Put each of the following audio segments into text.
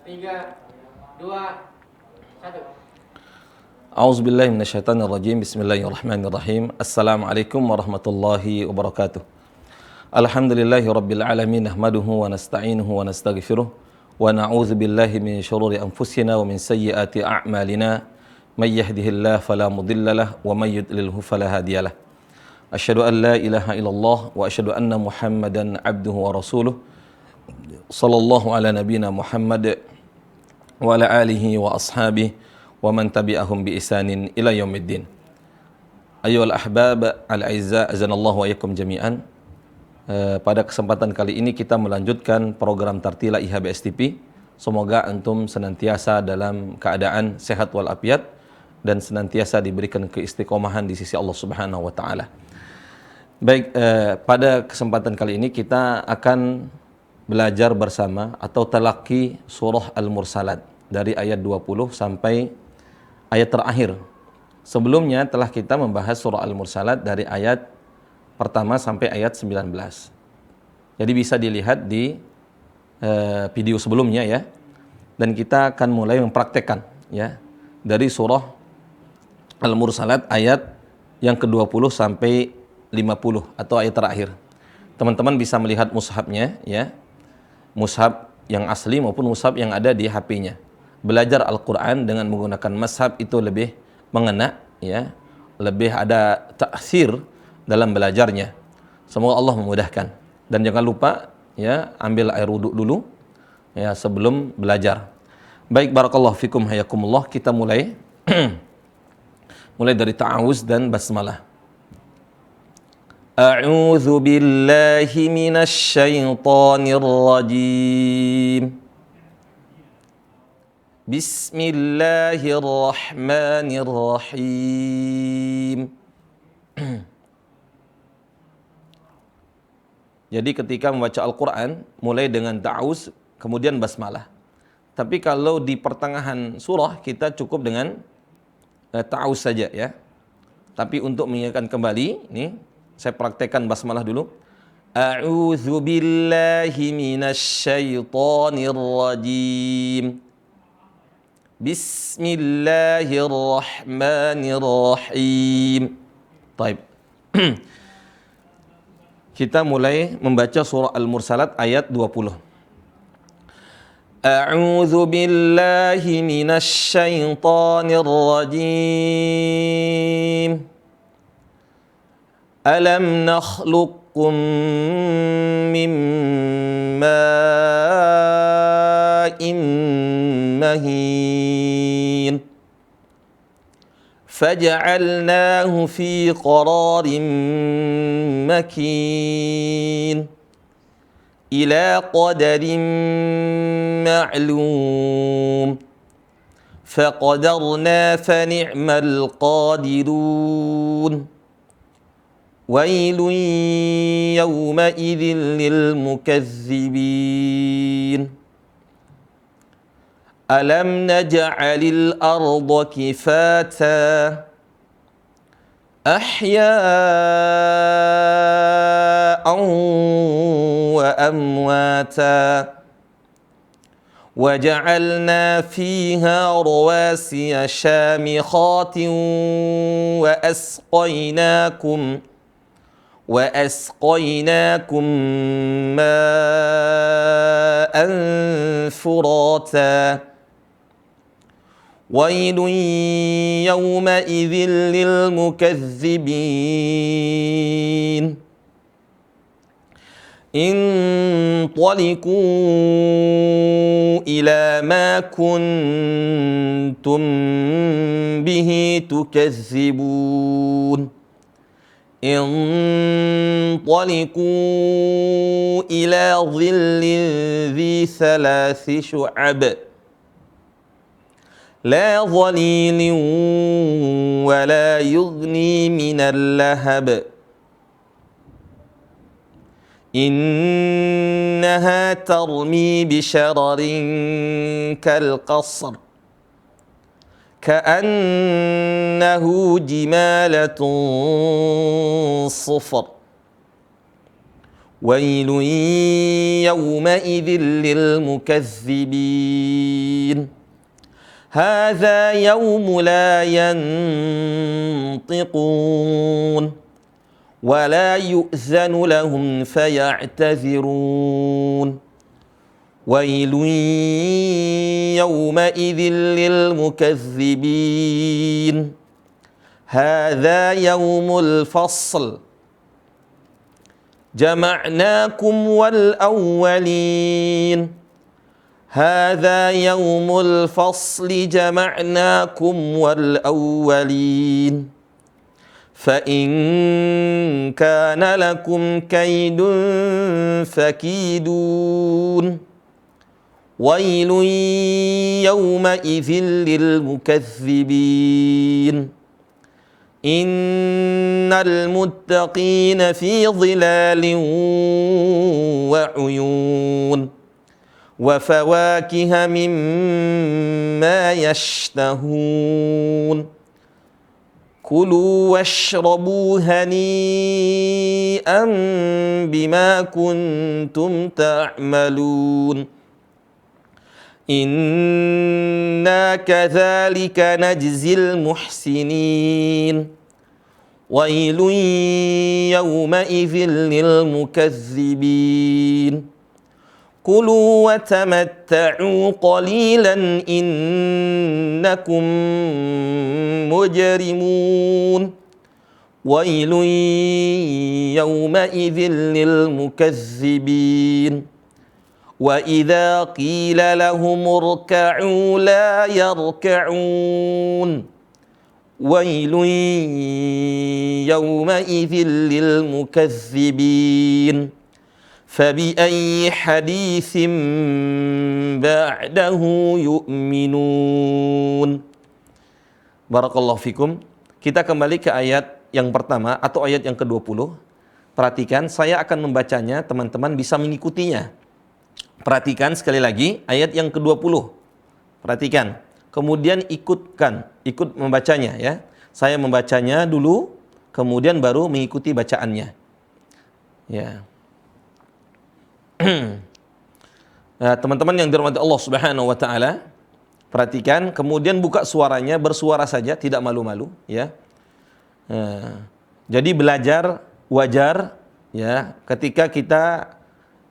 3, 2, 1. A'udzubillahi minasyaitonirrajim. Bismillahirrahmanirrahim. Assalamualaikum warahmatullahi wabarakatuh. Alhamdulillahi rabbil alamin, nahmaduhu wa nasta'inuhu wa nastaghfiruh wa na'udzu billahi min syururi anfusina wa min sayyiati a'malina. May yahdihillahu fala mudhillalah wa may yudlilhu fala hadiyalah. Asyhadu an la ilaha illallah wa asyhadu anna Muhammadan abduhu wa rasuluh. Sallallahu ala nabiyyina Muhammad wa ala alihi wa ashabihi wa man tabi'ahum bi ihsanin ila yaumiddin. Ayyuhal ahbab al-aizza, azanallahu wa iyyakum jami'an. Pada kesempatan kali ini kita melanjutkan program Tartila IHBS TV. Semoga antum senantiasa dalam keadaan sehat walafiat dan senantiasa diberikan keistiqomahan di sisi Allah Subhanahu wa taala. Baik, pada kesempatan kali ini kita akan belajar bersama atau talaqi surah Al-Mursalat dari ayat 20 sampai ayat terakhir. Sebelumnya telah kita membahas surah Al-Mursalat dari ayat pertama sampai ayat 19. Jadi bisa dilihat di video sebelumnya ya. Dan kita akan mulai mempraktekkan ya dari surah Al-Mursalat ayat yang ke-20 sampai 50 atau ayat terakhir. Teman-teman bisa melihat mushafnya ya. Mushaf yang asli maupun mushaf yang ada di HP-nya. Belajar Al-Quran dengan menggunakan mushaf itu lebih mengena ya, lebih ada ta'sir dalam belajarnya. Semoga Allah memudahkan. Dan jangan lupa ya, ambil air wudhu dulu ya sebelum belajar. Baik, barakallahu fikum hayakumullah. Kita mulai mulai dari ta'awuz dan basmalah. A'udzu billahi minasy syaithanir rajim. Bismillahirrahmanirrahim. Jadi ketika membaca Al-Quran, mulai dengan ta'awuz, kemudian basmalah. Tapi kalau di pertengahan surah, kita cukup dengan ta'awuz saja ya. Tapi untuk mengingatkan kembali, ini saya praktekkan basmalah dulu. A'udzu billahi minasy syaithanir rajim. Bismillahirrahmanirrahim. Baik. Kita mulai membaca surah Al-Mursalat ayat 20. A'udzu billahi minasy syaithanir rajim. Alam nakhluqkum min ma'in mahin faj'alnahu fi qararin makin ila qadarin ma'lum faqadarna fa ni'mal qadirun wailun yawma idzin lil mukazzibin. Alam naj'alil arda kifata ahya'an wa amwata waja'alna fiha rawasiya shamikhatin وأسقيناكم ماء فراتا ويل يومئذ للمكذبين انطلقوا إلى ما كنتم به تكذبون انطلقوا إلى ظل ذي 3 شعب لا ظليل ولا يغني من اللهب إنها ترمي بشرر كالقصر كأنه جمالة صفر ويل يومئذ للمكذبين هذا يوم لا ينطقون ولا يؤذن لهم فيعتذرون ويل يومئذ للمكذبين هذا يوم الفصل جمعناكم والأولين هذا يوم الفصل جمعناكم والأولين فإن كان لكم كيد فكيدون ويل يومئذ للمكذبين إن المتقين في ظلال وعيون وفواكه مما يشتهون كلوا واشربوا هنيئا بما كنتم تعملون إنا كذلك نجزي المحسنين ويل يومئذ للمكذبين كلوا وتمتعوا قليلا إنكم مجرمون ويل يومئذ للمكذبين وإذا قيل لهم اركعوا لا يركعون ويل يومئذ للمكذبين فبأي حديث بعده يؤمنون. Barakallahu fikum. Kita kembali ke ayat yang pertama atau ayat yang ke-20. Perhatikan, saya akan membacanya, teman-teman bisa mengikutinya. Perhatikan sekali lagi ayat yang ke-20. Perhatikan. Kemudian ikut membacanya ya. Saya membacanya dulu, kemudian baru mengikuti bacaannya. Ya. Nah, teman-teman yang dirahmati Allah Subhanahu wa taala, perhatikan, kemudian buka suaranya, bersuara saja, tidak malu-malu ya. Jadi belajar wajar ya ketika kita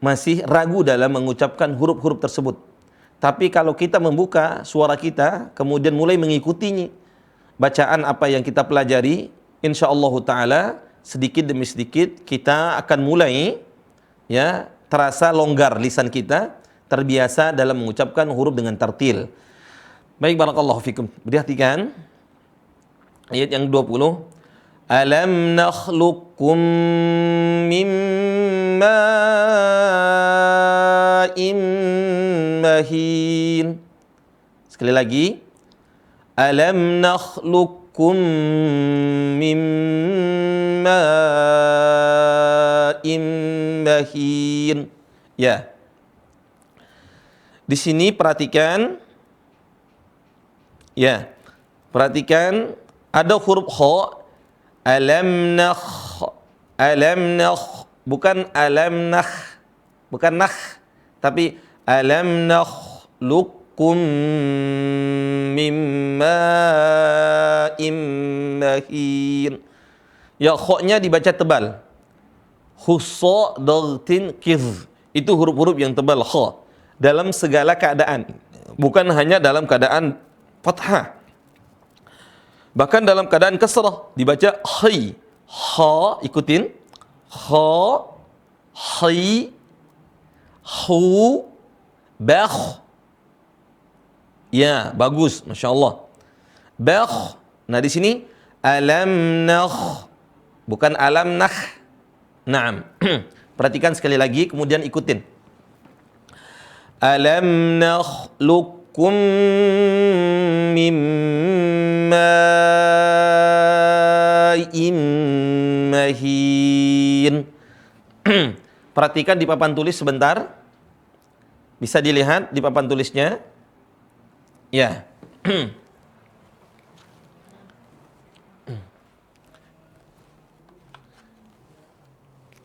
masih ragu dalam mengucapkan huruf-huruf tersebut. Tapi kalau kita membuka suara kita, kemudian mulai mengikuti bacaan apa yang kita pelajari, insyaallah taala sedikit demi sedikit kita akan mulai ya terasa longgar lisan kita, terbiasa dalam mengucapkan huruf dengan tartil. Baik, barakallahu fikum. Perhatikan ayat yang 20. Alam nakhluqukum min ma'in mahin. Sekali lagi. Alam nakhluqukum min ma'in mahin. Ya. Di sini perhatikan. Ya. Perhatikan ada huruf kha. Alam nakh, bukan alam nakh, bukan nakh, tapi alam nakhluqukum min ma'in mahin. Ya, kha-nya dibaca tebal. Khussa dagtin kiz. Itu huruf-huruf yang tebal kha dalam segala keadaan, bukan hanya dalam keadaan fathah. Bahkan dalam keadaan kasrah dibaca khi. Ha, ikutin. Kha, khi, hu, bakh. Ya, bagus, Masya Allah. Bakh. Nah, di sini alam nakh, bukan alam nakh. Naam. Perhatikan sekali lagi, kemudian ikutin. Alam nakhluqukum min ma'in mahin. Perhatikan di papan tulis sebentar. Bisa dilihat di papan tulisnya. Ya.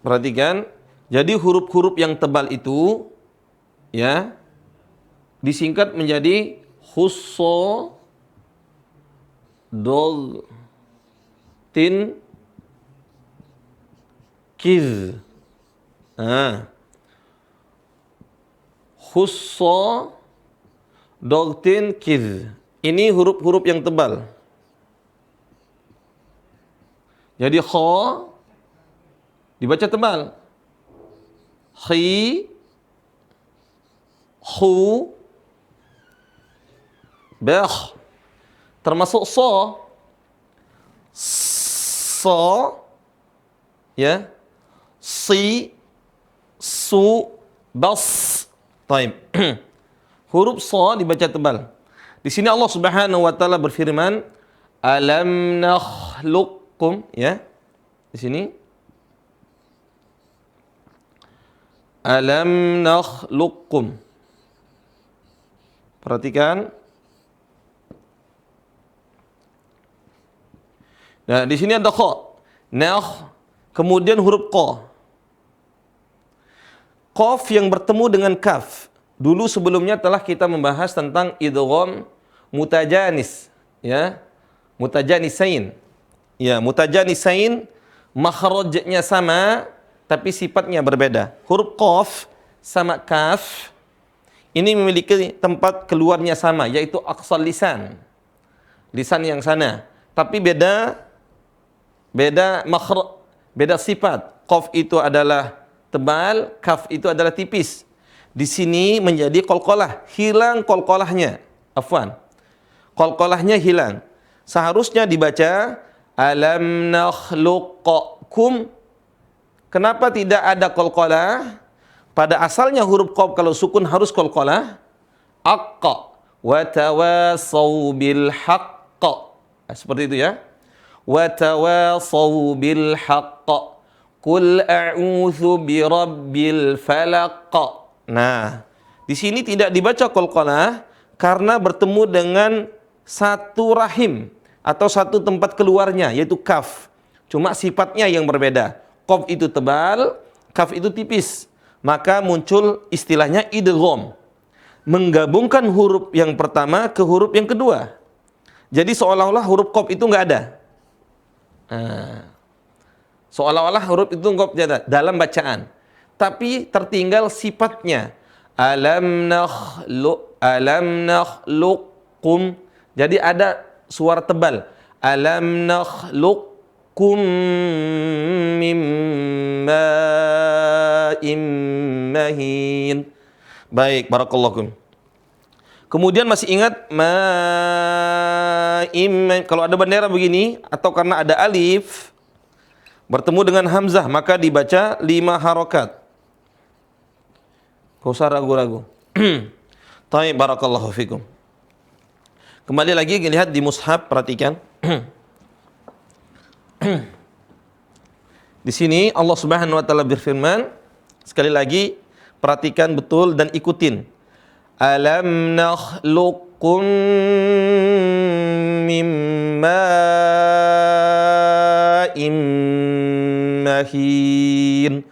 Perhatikan Jadi huruf-huruf yang tebal itu ya disingkat menjadi khusso, dol, tin, kiz. Nah, khusso, dol, tin, kiz. Ini huruf-huruf yang tebal. Jadi kha dibaca tebal. Khi, khu, bakh. Termasuk so, ya, si, su, bas. Taib. Huruf so dibaca tebal. Di sini Allah Subhanahu wa taala berfirman, alam nakhluqkum, ya. Di sini alam nakhluqkum. Perhatikan. Nah, di sini ada kha. Nakh, kemudian huruf qa. Qaf yang bertemu dengan kaf. Dulu sebelumnya telah kita membahas tentang idgham mutajanis, ya. Mutajanisain. Ya, mutajanisain makhrajnya sama tapi sifatnya berbeda. Huruf qaf sama kaf ini memiliki tempat keluarnya sama, yaitu aqsal lisan. Lisan yang sana, tapi beda makhraj, beda sifat. Qaf itu adalah tebal, kaf itu adalah tipis. Di sini menjadi qalqalah, hilang qalqalahnya. Afwan. Qalqalahnya hilang. Seharusnya dibaca alam nakhluqakum. Kenapa tidak ada qalqalah? Pada asalnya huruf qaf kalau sukun harus qalqalah. Aqqa wa tawasaw bil haqq. Seperti itu ya. Wa tawasaw bil haqq. Qul a'udzu birabbil falaq. Nah, di sini tidak dibaca qalqalah karena bertemu dengan satu rahim atau satu tempat keluarnya, yaitu kaf. Cuma sifatnya yang berbeda. Qaf itu tebal, kaf itu tipis. Maka muncul istilahnya idgham. Menggabungkan huruf yang pertama ke huruf yang kedua. Jadi seolah-olah huruf qaf itu nggak ada. Seolah-olah huruf itu nggak ada dalam bacaan. Tapi tertinggal sifatnya. Alam nakhluqkum. Jadi ada suara tebal. Alam nakhluqkum min ma'in mahin. Baik, barakallahu. Kemudian masih ingat ma'in, kalau ada bendera begini atau karena ada alif bertemu dengan hamzah maka dibaca 5 harokat. Kau usah ragu-ragu. Taib, barakallahu fikum. Kembali lagi lihat di mushaf, perhatikan. Di sini Allah Subhanahu wa taala berfirman, sekali lagi perhatikan betul dan ikutin. Alam nakhluqkum mim ma'in mahin.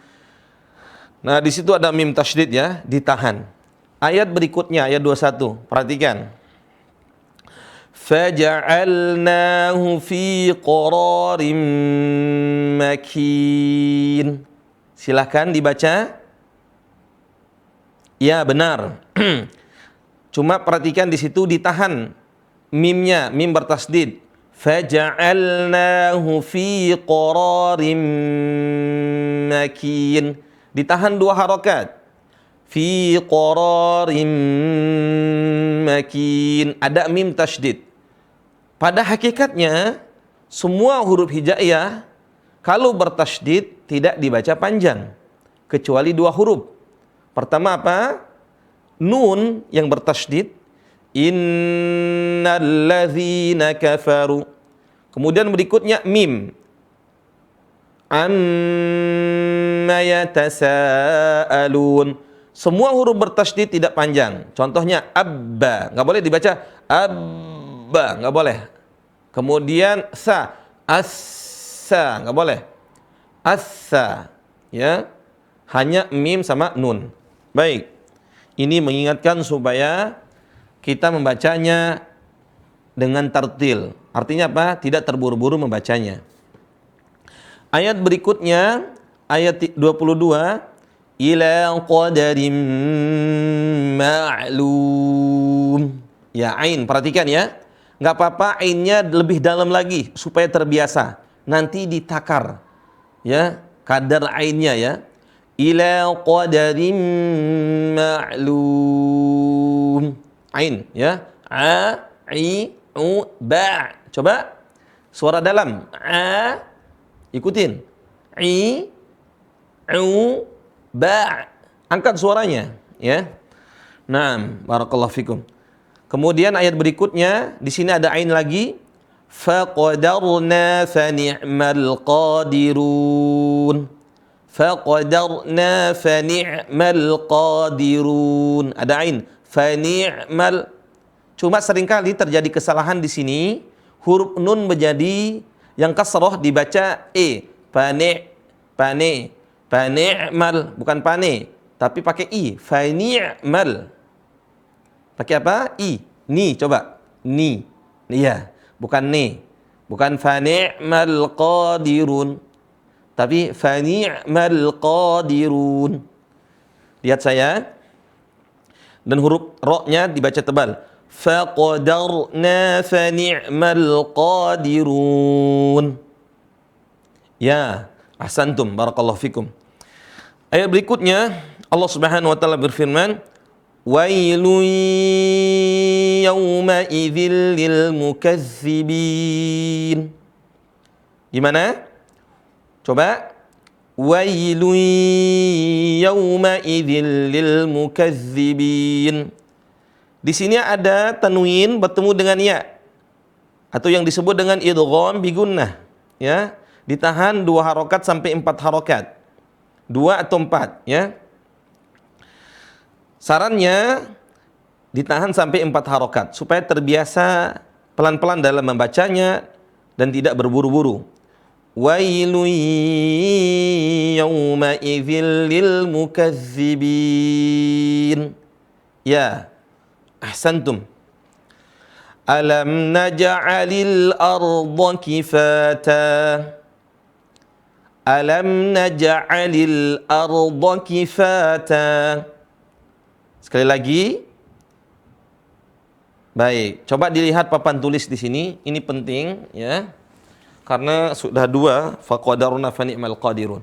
Nah, di situ ada mim tasydid ya, ditahan. Ayat berikutnya, ayat 21. Perhatikan. Faja'alnahu fi qararin makin. Silahkan dibaca. Ya, benar. Cuma perhatikan di situ ditahan mimnya, mim bertasydid. Faja'alnahu fi qararin makin. Ditahan 2 harokat. Fi qararin makin. Ada mim tasydid. Pada hakikatnya semua huruf hijaiyah kalau bertasydid tidak dibaca panjang kecuali 2 huruf. Pertama apa? Nun yang bertasydid. Innalladzina kafaru. Kemudian berikutnya mim. Amma yatasaalun. Semua huruf bertasydid tidak panjang. Contohnya abba, enggak boleh dibaca abba, enggak boleh. Kemudian sa, assa, enggak boleh. Assa, ya. Hanya mim sama nun. Baik. Ini mengingatkan supaya kita membacanya dengan tartil. Artinya apa? Tidak terburu-buru membacanya. Ayat berikutnya, ayat 22, ila qadarim ma'lum. Ya, ain, perhatikan ya. Nggak apa-apa ainnya lebih dalam lagi supaya terbiasa. Nanti ditakar. Ya, kadar ainnya ya. Ila qadarim ma'lum. Ain ya. A, i, u, ba. Coba suara dalam. A, ikutin. I, u, ba. Angkat suaranya ya. Naam, barakallahu fikum. Kemudian ayat berikutnya di sini ada ain lagi. Faqadarna fa ni'mal qadirun. Faqadarna fa ni'mal qadirun. Ada ain. Fa ni'mal. Cuma seringkali terjadi kesalahan di sini, huruf nun menjadi yang kasroh dibaca e. Pane, pane, pane'mal, bukan pane, tapi pakai i. Fani'mal. Pakai apa? I. Ni, coba. Ni. Iya, bukan ne. Bukan fani'mal qadirun, tapi fani'mal qadirun. Lihat saya. Dan huruf ro-nya dibaca tebal. Faqadarna fa ni'mal qadirun. Ya, ahsantum, barakallahu fikum. Ayat berikutnya Allah Subhanahu wa taala berfirman, wailun yawma idzil lil mukazzibin. Gimana? Coba. Wailun yawma idzil lil mukazzibin. Di sini ada tanwin bertemu dengan ya, atau yang disebut dengan idgham bi gunnah, ya. Ditahan 2 harokat sampai 4 harokat. 2 atau 4, ya. Sarannya ditahan sampai 4 harokat supaya terbiasa pelan-pelan dalam membacanya dan tidak berburu-buru. Wailun yawma idzil lil mukazzibin. Ya. Ahsantum. Alam naj'alil arda kifata. Alam naj'alil arda kifata. Sekali lagi. Baik, coba dilihat papan tulis di sini. Ini penting ya. Karena sudah 2 faqadarna fa ni'mal qadirun.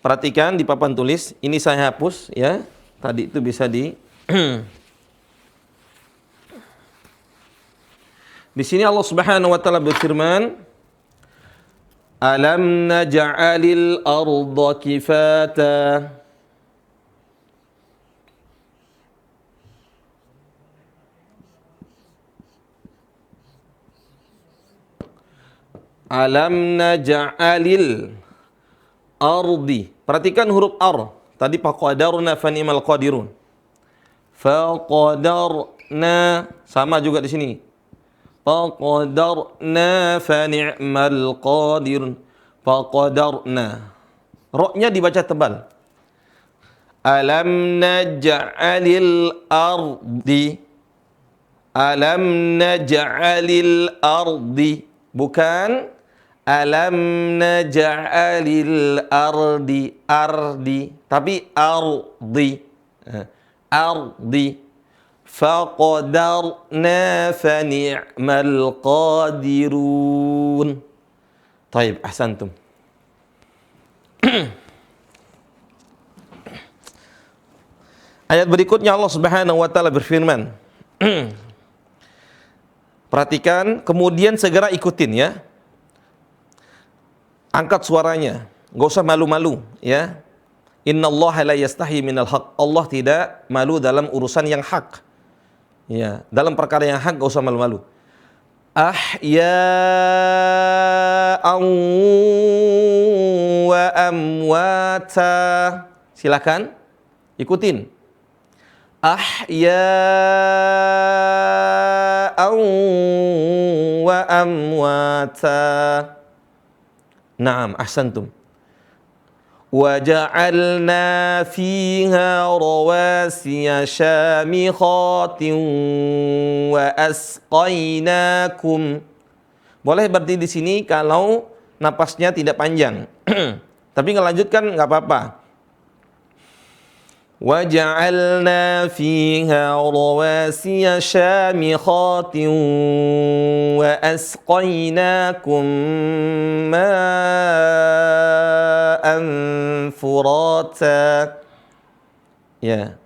Perhatikan di papan tulis, ini saya hapus ya. Tadi itu bisa di di sini Allah Subhanahu wa taala berfirman, alam naj'alil arda kifata. Alam naj'alil ardi. Perhatikan huruf ar. Tadi faqadarna fa ni'mal qadirun. Faqadarna sama juga di sini. Faqadarna fa ni'mal qadirun. Faqadarna. Ra-nya dibaca tebal. Alam naj'alil ardi. Alam naj'alil ardi. Bukan alam naj'alil ardi, ardi, tapi ardi. Ardi. Faqadarna fa ni'mal qadirun. Taib, ahsantum. Ayat berikutnya Allah Subhanahu wa taala berfirman. Perhatikan, kemudian segera ikutin ya. Angkat suaranya, enggak usah malu-malu ya. Innallaha la yastahi minal haq. Allah tidak malu dalam urusan yang hak. Ya, dalam perkara yang hak enggak usah malu-malu. Ahya'an wa amwata. Silakan ikutin. Ahya'an wa amwata. Naam, ahsantum. وجعلنا فيها رواسي شامخات وأسقيناكم. Boleh berarti di sini kalau napasnya tidak panjang. Tapi ngelanjutkan nggak apa-apa. وَجَعَلْنَا فِيهَا رَوَاسِيَ شَامِخَاتٍ وَأَسْقَيْنَاكُم مَّاءً فُرَاتًا. Ya.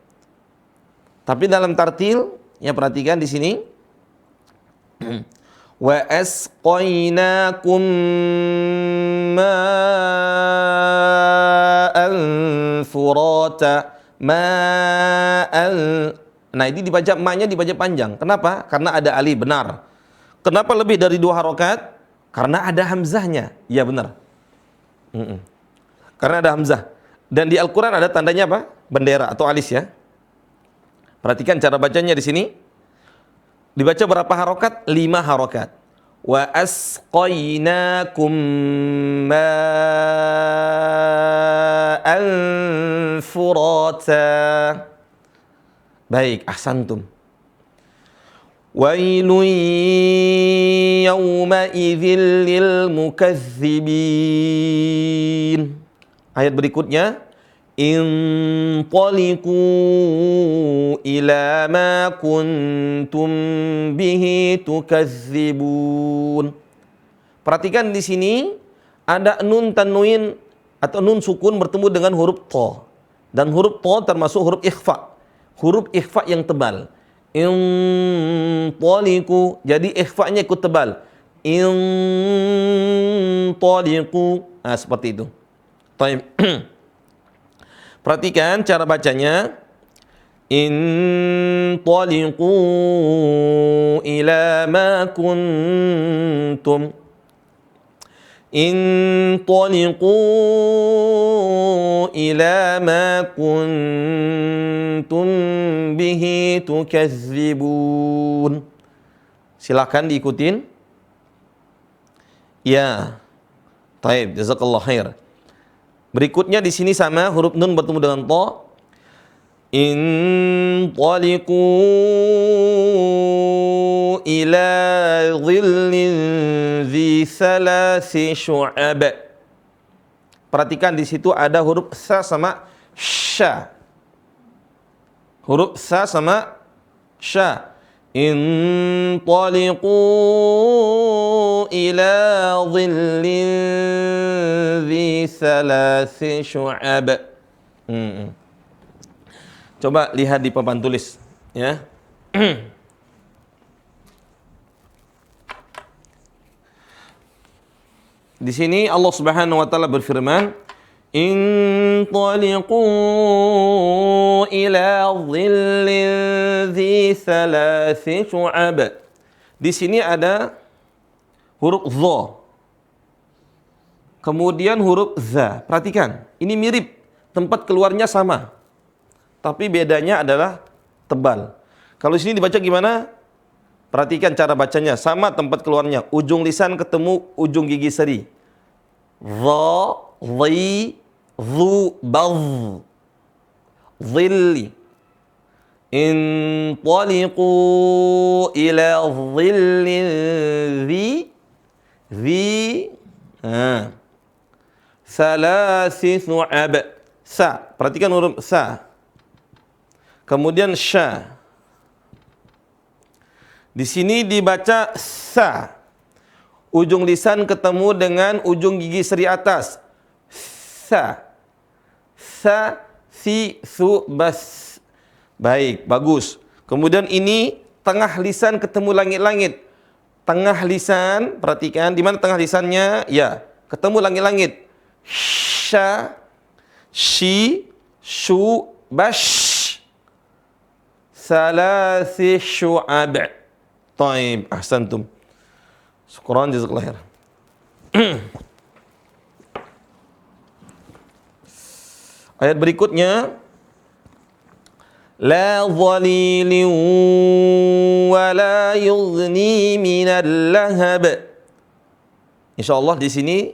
Tapi dalam tartil, ya perhatikan di sini. وَأَسْقَيْنَاكُم مَّاءً فُرَاتًا. Nah ini dibaca ma-nya dibaca panjang. Kenapa? Karena ada alif, benar. Kenapa lebih dari 2 harokat? Karena ada hamzahnya. Iya benar. Karena ada hamzah. Dan di Al-Quran ada tandanya apa? Bendera atau alis ya. Perhatikan cara bacanya di sini. Dibaca berapa harokat? 5 harokat. Wa asqainakum ma'an furata. Baik, ahsantum. Wailun yawma idzil lil mukazzibin. Ayat berikutnya, intaliqu ila ma kuntum bihi tukazzibun. Perhatikan di sini ada nun tanwin atau nun sukun bertemu dengan huruf tha. Dan huruf tha termasuk huruf ikhfa. Huruf ikhfa yang tebal. Intaliqu. Jadi ikhfa-nya ikut tebal. Intaliqu. Nah, seperti itu. Baik. Perhatikan cara bacanya. Intaliqu ila ma kuntum. Intaliqu ila ma kuntum bihi tukazzibun. Silakan diikutin. Ya. Baik, jazakallahu khair. Berikutnya di sini sama huruf nun bertemu dengan ta. Intaliqu ila dhillin dhi thalathi syu'ab. Perhatikan di situ ada huruf sa sama sya. Huruf sa sama sya. Intaliqu ila dhillin dhi thalathi syu'ab. Coba lihat di papan tulis, ya. Di sini Allah Subhanahu wa taala berfirman, "Intaliqu ila dhillin dhi thalathi syu'ab." Di sini ada huruf dha. Kemudian huruf za. Perhatikan, ini mirip, tempat keluarnya sama. Tapi bedanya adalah tebal. Kalau di sini dibaca gimana? Perhatikan cara bacanya, sama tempat keluarnya. Ujung lisan ketemu ujung gigi seri. Dha, dhi, dhu, badh. Dhilli. Intaliqu ila dhillin dhi thalathi thu'ab. Sa, perhatikan huruf sa. Kemudian sya. Di sini dibaca sa. Ujung lisan ketemu dengan ujung gigi seri atas. Sa. Sa, si, su, bas. Baik, bagus. Kemudian ini tengah lisan ketemu langit-langit. Tengah lisan, perhatikan di mana tengah lisannya? Ya, ketemu langit-langit. Sya, shi, shu, bash. Salasi syu'ab. Taib, ahsantum. Syukran, jazakallahu khair. Ayat berikutnya, la dhalilin wa la yughni minal lahab. Insyaallah di sini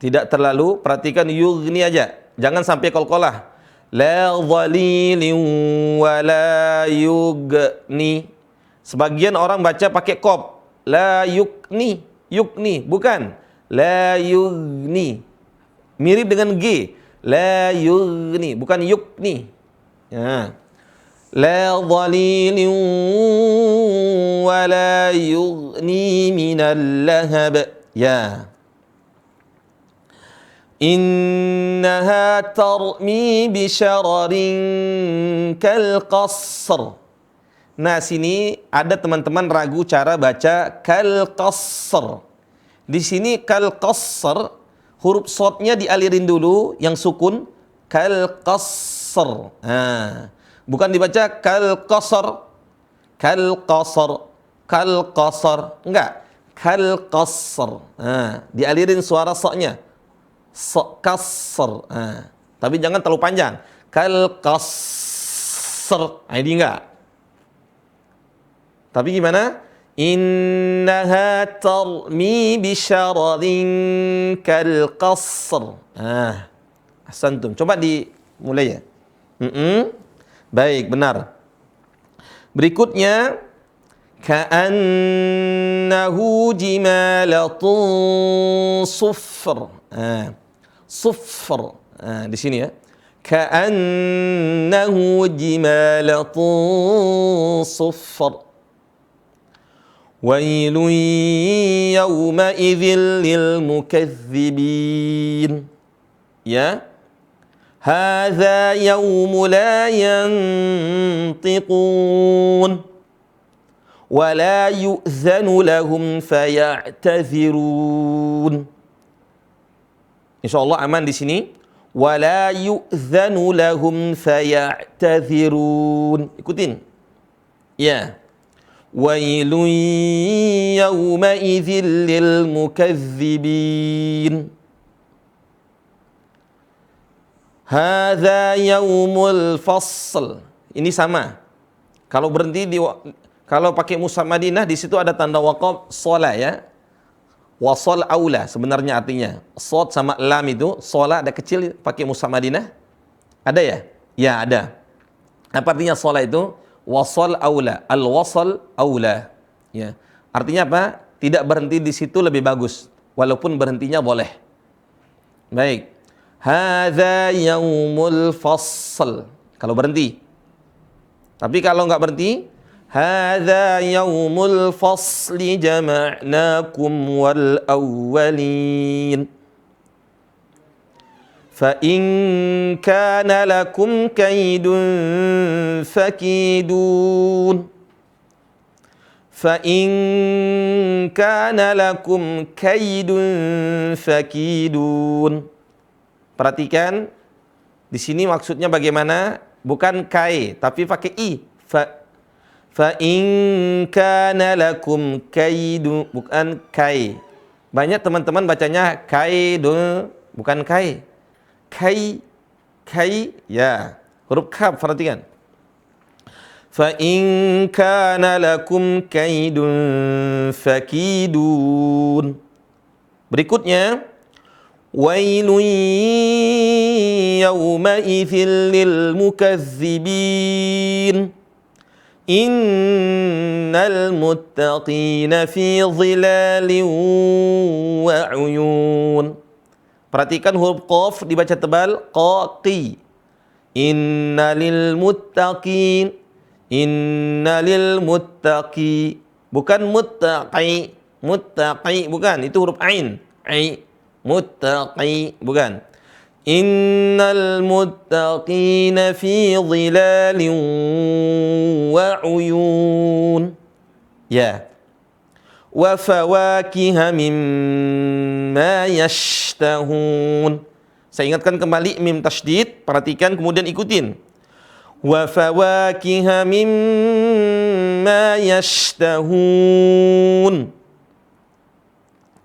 Tidak terlalu, perhatikan yughni aja. Jangan sampai qalqalah. La dhalilin wa la yughni. Sebagian orang baca pakai qaf. La yukni, yukni, bukan. La yughni. Mirip dengan G. La yughni, bukan yukni. Ya. La dhalilin wa la yughni minal lahab. Ya. Innaha tarmi bisyararin kal qasr. Nah, sini ada teman-teman ragu cara baca kal qasr. Di sini kal qasr, huruf shadnya dialirin dulu yang sukun, kal qasr. Nah, bukan dibaca kal qasr, kal qasr, kal qasr. Enggak, kal qasr. Nah, dialirin suara shadnya. Kasr. Tapi jangan terlalu panjang. Kal kasr. Ini enggak. Tapi gimana? Innaha tarmi bisyararin kal kasr. Ahsantum. Coba dimulai ya. Baik, benar. Berikutnya ka'annahu jimalatun sufr. Sufr. Di sini ya. Ka'annahu jimalatun sufr. Wailun yawma idzil lil mukazzibin. Ya. Hadza yawmu la yantiqun. Wa la yu'zanu lahum faya'tazirun. Insyaallah aman di sini. Wala yu'zanu lahum faya'tazirun. Ikutin. Ya. Wailun yawma idzil lil mukazzibin. Hadza yaumul fasl. Ini sama. Kalau berhenti kalau pakai mushaf Madinah di situ ada tanda waqaf shalah ya. Wasol aula sebenarnya artinya. Shad sama lam itu, sholat ada kecil pakai mushaf Madinah. Ada ya? Ya ada. Apa artinya sholat itu? Wasol aula. Al-wasol aula. Ya. Artinya apa? Tidak berhenti di situ lebih bagus. Walaupun berhentinya boleh. Baik. Hadza yaumul fasl. Kalau berhenti. Tapi kalau enggak berhenti, hadza yaumul fasli jama'nakum wal awwalin. Fa in kana lakum kaidun fakidun. Fa in kana lakum kaidun fakidun. Perhatikan di sini maksudnya bagaimana? Bukan kai, tapi pakai i. Fa in kana lakum kaidu, bukan kai. Banyak teman-teman bacanya kaidu, bukan kai. Kai ya. Huruf kaf perhatikan. Fa in kana lakum kaidun fakidun. Berikutnya wailun yawma idzil lil mukazzibin. Innal muttaqina fi dhilalin wa uyun. Perhatikan huruf qaf dibaca tebal, qaqi. Innalil muttaqin. Innalil muttaqi. Bukan muttaqi. Muttaqi bukan, itu huruf ain. Ai. Muttaqi bukan. Innal muttaqina fi dhilalin wa uyun. Ya. Wa fawakiha mimma yashtahun. Saya ingatkan kembali mim tasydid, perhatikan kemudian ikutin. Wa fawakiha mimma yashtahun.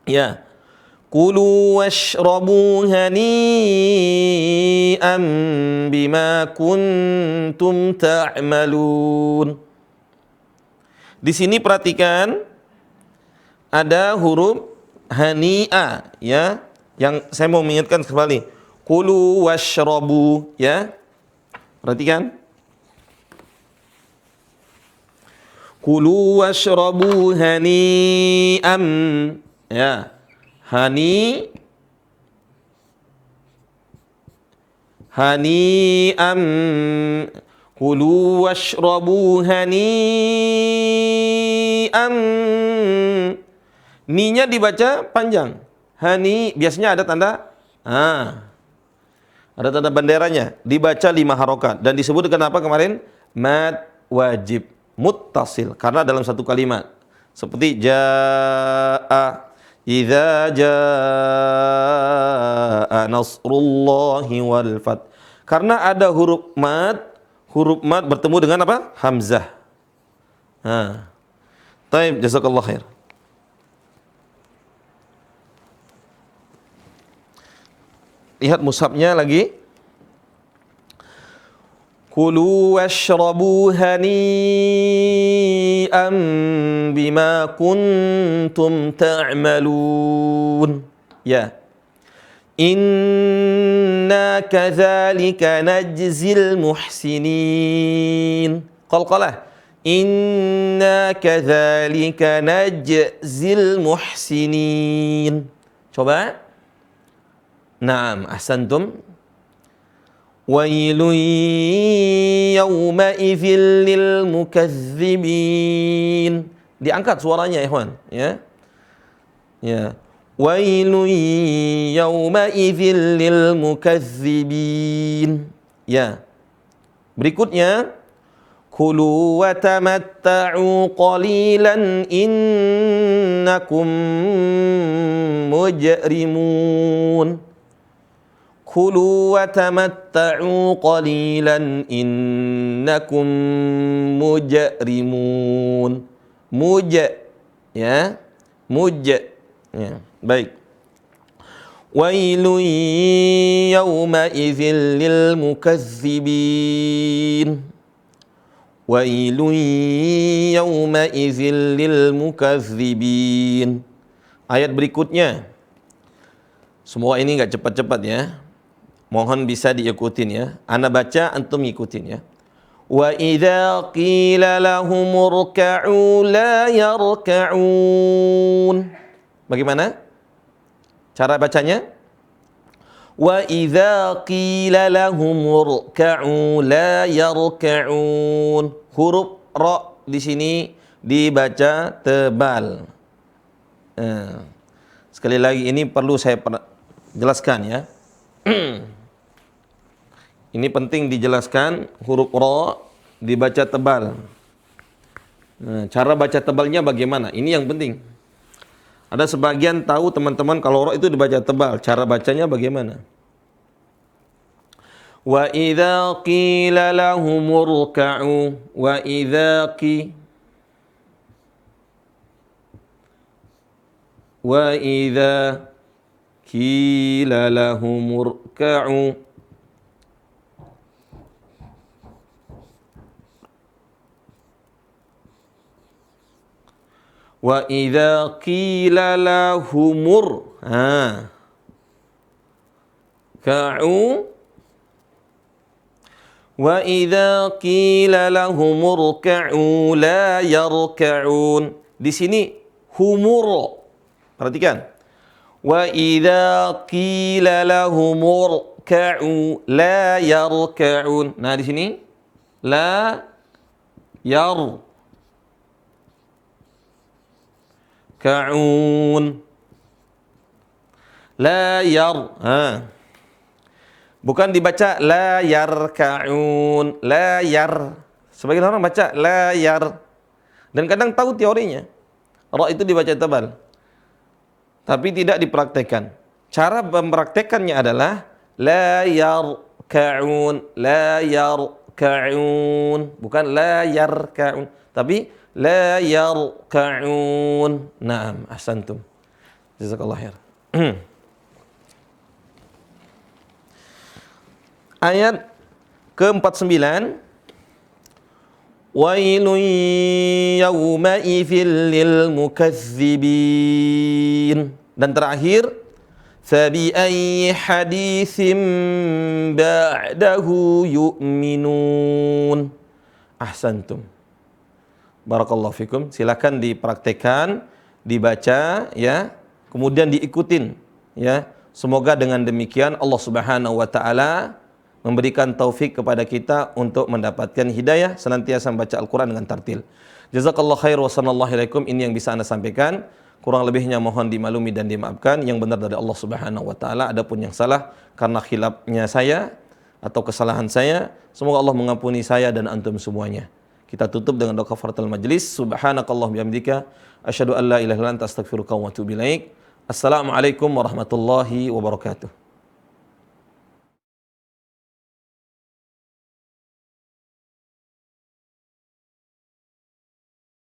Ya. Kulu washrabu hani'an bima kuntum ta'malun. Di sini perhatikan ada huruf hani'a ya. Yang saya mau mengingatkan kembali. Kulu washrabu, ya. Perhatikan. Kulu washrabu hani'am. Ya. Hani'am. Kulu washrabu hani'am. Ni-nya dibaca panjang. Hani biasanya ada tanda ada tanda benderanya, dibaca 5 harokat dan disebut dengan apa kemarin? Mad wajib muttasil karena dalam satu kalimat. Seperti jaa, idza jaa nasrullahi wal fath. Karena ada huruf mad bertemu dengan apa? Hamzah. Taib, jazakallah khair. Lihat mushafnya lagi. Kulu washrabu hani'an bima kuntum ta'malun. Ya. Inna kadzalika najzil muhsinin. Qalqalah. Inna kadzalika najzil muhsinin. Coba. Naam, ahsantum. Wailun yawma idzil lil mukazzibin. Diangkat suaranya, ikhwan, ya. Ya. Wailun yawma idzil lil mukazzibin. Ya. Berikutnya, kulu wa tamatta'u qalilan innakum mujrimun. Kulu wa tamatta'u qalilan innakum mujrimun. Ya. Ya. Baik. Wailun yawma idzil lil mukazzibin. Wailun yawma idzil lil mukazzibin. Ayat berikutnya. Semua ini enggak cepat-cepat ya. Mohon bisa diikutin ya. Ana baca, antum ikutin ya. Wa idza qila lahum urka'u la yarka'un. Bagaimana cara bacanya? Wa idza qila lahum urka'u la yarka'un. Huruf ra di sini dibaca tebal. Sekali lagi ini perlu saya jelaskan ya. Ini penting dijelaskan, huruf ra dibaca tebal. Cara baca tebalnya bagaimana? Ini yang penting. Ada sebagian tahu teman-teman kalau ra itu dibaca tebal, cara bacanya bagaimana? Wa idza qila lahum urka'u wa idza qila lahum urka'u. Wa idza qila lahumur ka'u. Wa idza qila lahumur ka'u la yarka'un. Di sini humur. Perhatikan. Wa idza qila lahumur ka'u la yarka'un. Nah, di sini la ka'un. La bukan dibaca la yarka'un, la yar. Sebagian orang baca la yar. Dan kadang tahu teorinya. Ra itu dibaca tebal. Tapi tidak dipraktekkan. Cara mempraktekannya adalah la yarka'un, la yarka'un. Bukan la yarka'un, tapi la yarka'un. Naam, ahsantum. Jazakallah khair. Ayat ke-49. Wailun yawma idzil lil mukazzibin. Dan terakhir, فَبِأَيِّ حَدِيثٍ بَعْدَهُ يُؤْمِنُونَ. Ahsantum. Barakallahu fikum. Silakan dipraktekkan, dibaca ya, kemudian diikutin ya. Semoga dengan demikian Allah Subhanahu wa taala memberikan taufik kepada kita untuk mendapatkan hidayah senantiasa membaca Al-Qur'an dengan tartil. Jazakallahu khair wa sallallahu alaikum. Ini yang bisa Anda sampaikan. Kurang lebihnya mohon dimaklumi dan dimaafkan. Yang benar dari Allah Subhanahu wa taala, adapun yang salah karena khilafnya saya atau kesalahan saya, semoga Allah mengampuni saya dan antum semuanya. Kita tutup dengan doa kafaratul majlis. Subhanakallah bihamdika asyhadu an la ilaha illa anta astaghfiruka wa atubu ilaik. Assalamualaikum warahmatullahi wabarakatuh.